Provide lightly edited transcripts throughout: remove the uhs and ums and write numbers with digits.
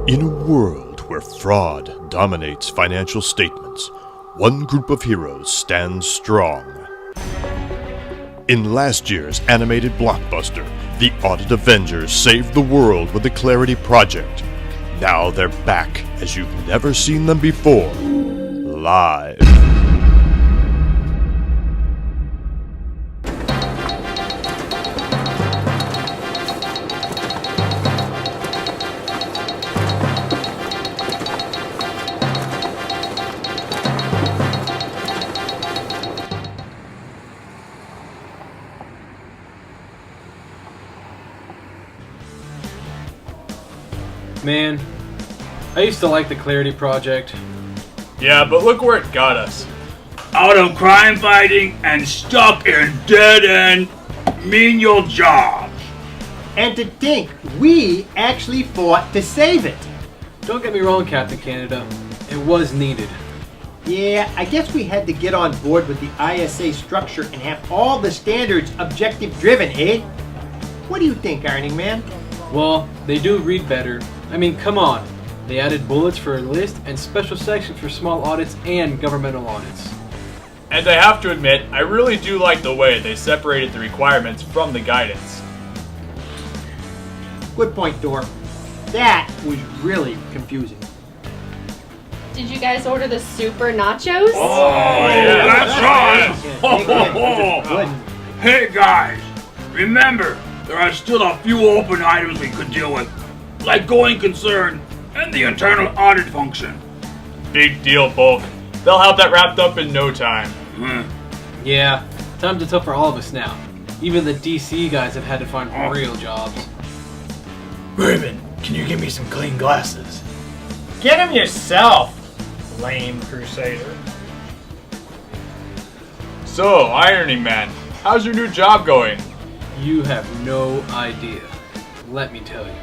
In a world where fraud dominates financial statements, one group of heroes stands strong. In last year's animated blockbuster, the Audit Avengers saved the world with the Clarity Project. Now they're back as you've never seen them before, live. Man, I used to like the Clarity Project. Yeah, but look where it got us. Out of crime fighting and stuck in dead-end menial jobs. And to think, we actually fought to save it. Don't get me wrong, Captain Canada. It was needed. Yeah, I guess we had to get on board with the ISA structure and have all the standards objective-driven, eh? What do you think, Ironing Man? Well, they do read better. I mean, come on. They added bullets for a list and special sections for small audits and governmental audits. And I have to admit, I really do like the way they separated the requirements from the guidance. Good point, Dor. That was really confusing. Did you guys order the super nachos? Oh, yeah, that's right! Good. Hey guys, remember, there are still a few open items we could deal with, like going concern and the internal audit function. Big deal, Bulk. They'll have that wrapped up in no time. Yeah, times are tough for all of us now. Even the DC guys have had to find real jobs. Raven, can you give me some clean glasses? Get him yourself, lame crusader. So, Ironing Man, how's your new job going? You have no idea. Let me tell you.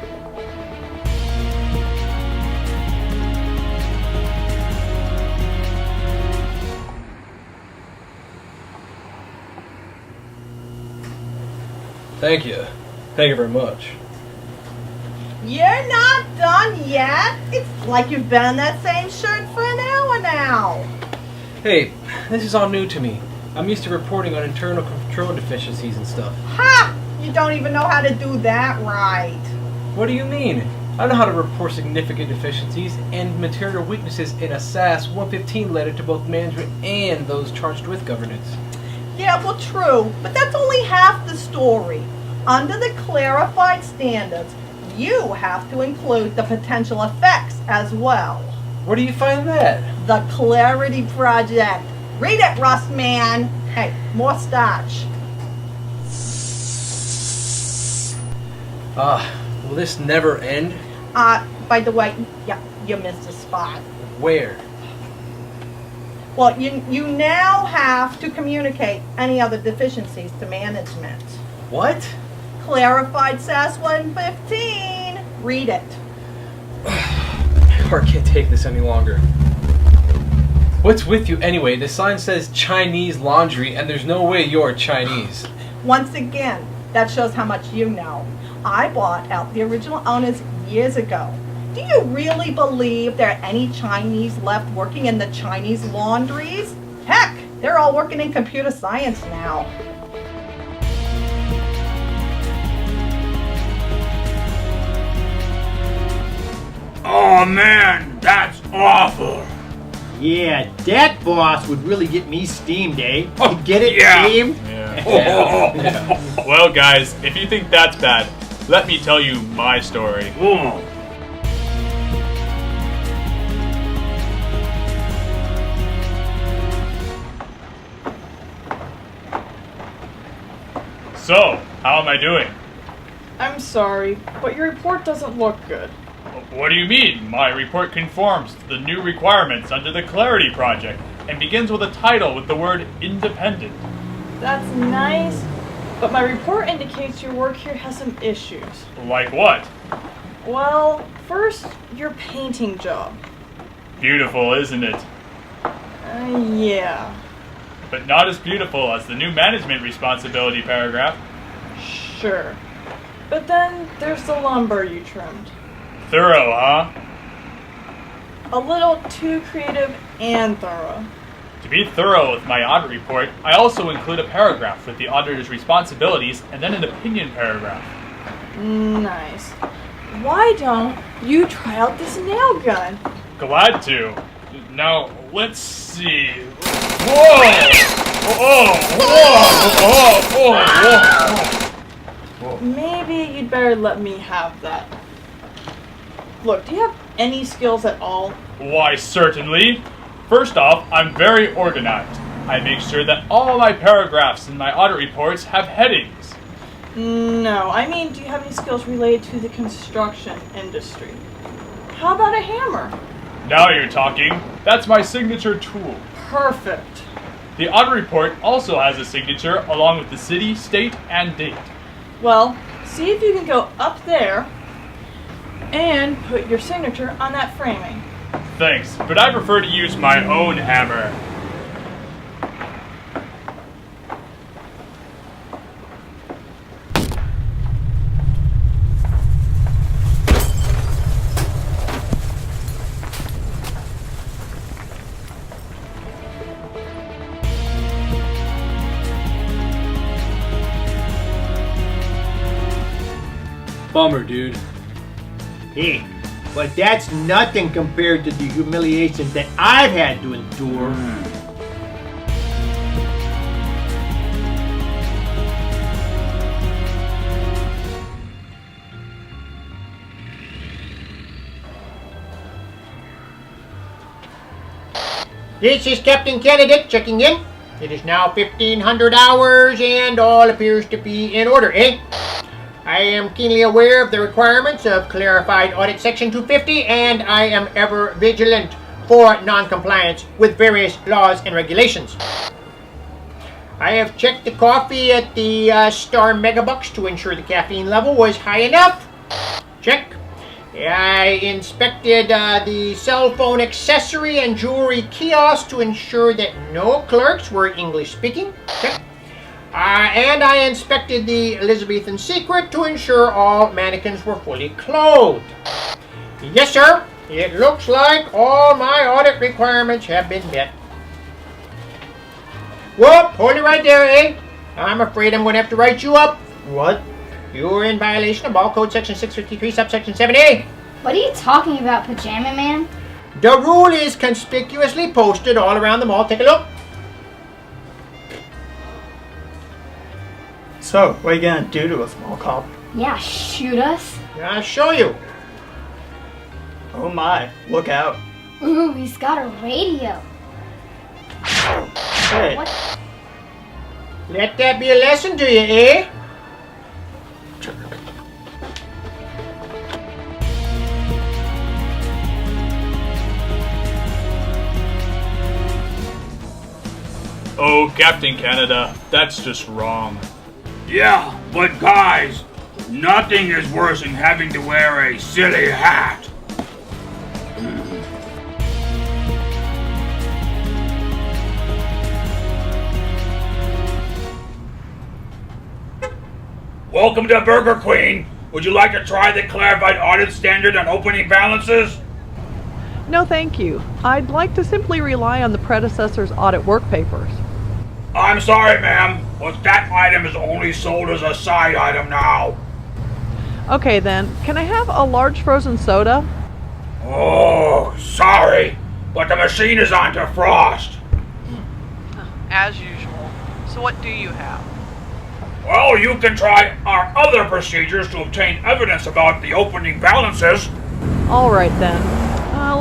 Thank you. Thank you very much. You're not done yet? It's like you've been in that same shirt for an hour now. Hey, this is all new to me. I'm used to reporting on internal control deficiencies and stuff. Ha! You don't even know how to do that right. What do you mean? I know how to report significant deficiencies and material weaknesses in a SAS 115 letter to both management and those charged with governance. Yeah, well, true, but that's only half the story. Under the clarified standards, you have to include the potential effects as well. Where do you find that? The Clarity Project. Read it, Rust Man. Hey, more starch. Will this never end? By the way, yeah, you missed a spot. Where? Well, you now have to communicate any other deficiencies to management. What? Clarified SAS 115. Read it. My heart can't take this any longer. What's with you anyway? The sign says Chinese laundry and there's no way you're Chinese. Once again, that shows how much you know. I bought out the original owners years ago. Do you really believe there are any Chinese left working in the Chinese laundries? Heck, they're all working in computer science now. Oh man, that's awful. Yeah, that boss would really get me steamed, eh? Get it, yeah. steamed? Yeah. Well, guys, if you think that's bad, let me tell you my story. Oh. So, how am I doing? I'm sorry, but your report doesn't look good. What do you mean? My report conforms to the new requirements under the Clarity Project and begins with a title with the word independent. That's nice, but my report indicates your work here has some issues. Like what? Well, first, your painting job. Beautiful, isn't it? Yeah. But not as beautiful as the new management responsibility paragraph. Sure. But then there's the lumber you trimmed. Thorough, huh? A little too creative and thorough. To be thorough with my audit report, I also include a paragraph with the auditor's responsibilities and then an opinion paragraph. Nice. Why don't you try out this nail gun? Glad to. Now, let's see. Whoa! Whoa! Maybe you'd better let me have that. Look, do you have any skills at all? Why, certainly. First off, I'm very organized. I make sure that all my paragraphs in my audit reports have headings. No, I mean, do you have any skills related to the construction industry? How about a hammer? Now you're talking. That's my signature tool. Perfect. The audit report also has a signature along with the city, state, and date. Well, see if you can go up there and put your signature on that framing. Thanks, but I prefer to use my own hammer. Bummer, dude. Hey, but that's nothing compared to the humiliation that I've had to endure. This is Captain Candidate checking in. It is now 1500 hours and all appears to be in order, eh? I am keenly aware of the requirements of clarified audit section 250 and I am ever vigilant for non-compliance with various laws and regulations. I have checked the coffee at the Star Megabucks to ensure the caffeine level was high enough. Check. I inspected the cell phone accessory and jewelry kiosk to ensure that no clerks were English speaking. Check. And I inspected the Elizabethan Secret to ensure all mannequins were fully clothed. Yes, sir. It looks like all my audit requirements have been met. Whoop, hold it right there, eh? I'm afraid I'm going to have to write you up. What? You're in violation of Ball Code Section 653, subsection 7A. What are you talking about, Pajama Man? The rule is conspicuously posted all around the mall. Take a look. So, what are you gonna do to us, mall cop? Yeah, shoot us. I'll show you. Oh my, look out. Ooh, he's got a radio. Hey, What? Let that be a lesson to you, eh? Oh, Captain Canada, that's just wrong. Yeah, but guys, nothing is worse than having to wear a silly hat. Welcome to Burger Queen. Would you like to try the clarified audit standard on opening balances? No, thank you. I'd like to simply rely on the predecessor's audit work papers. I'm sorry, ma'am, but that item is only sold as a side item now. Okay then, can I have a large frozen soda? Oh, sorry, but the machine is on defrost. As usual. So what do you have? Well, you can try our other procedures to obtain evidence about the opening balances. Alright then.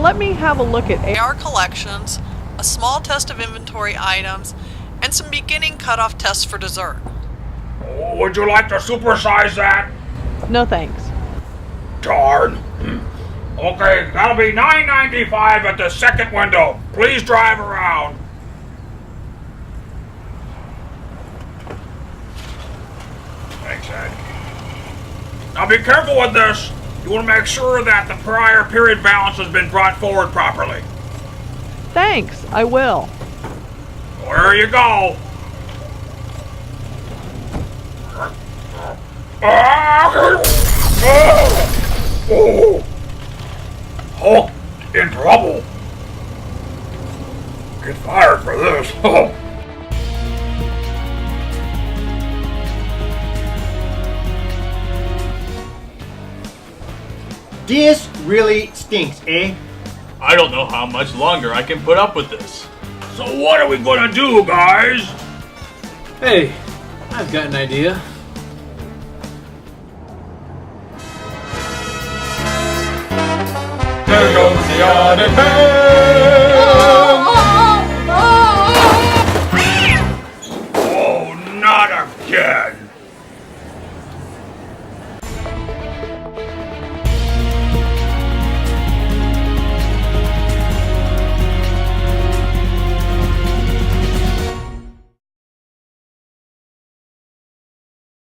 Let me have a look at AR collections, a small test of inventory items, and some beginning cutoff tests for dessert. Would you like to supersize that? No thanks. Darn. Okay, that'll be $9.95 at the second window. Please drive around. Thanks, Ed. Now be careful with this. You want to make sure that the prior period balance has been brought forward properly. Thanks, I will. There you go. Oh, Hulk in trouble. This really stinks, eh? I don't know how much longer I can put up with this. So what are we gonna do, guys? Hey, I've got an idea. There goes the Audit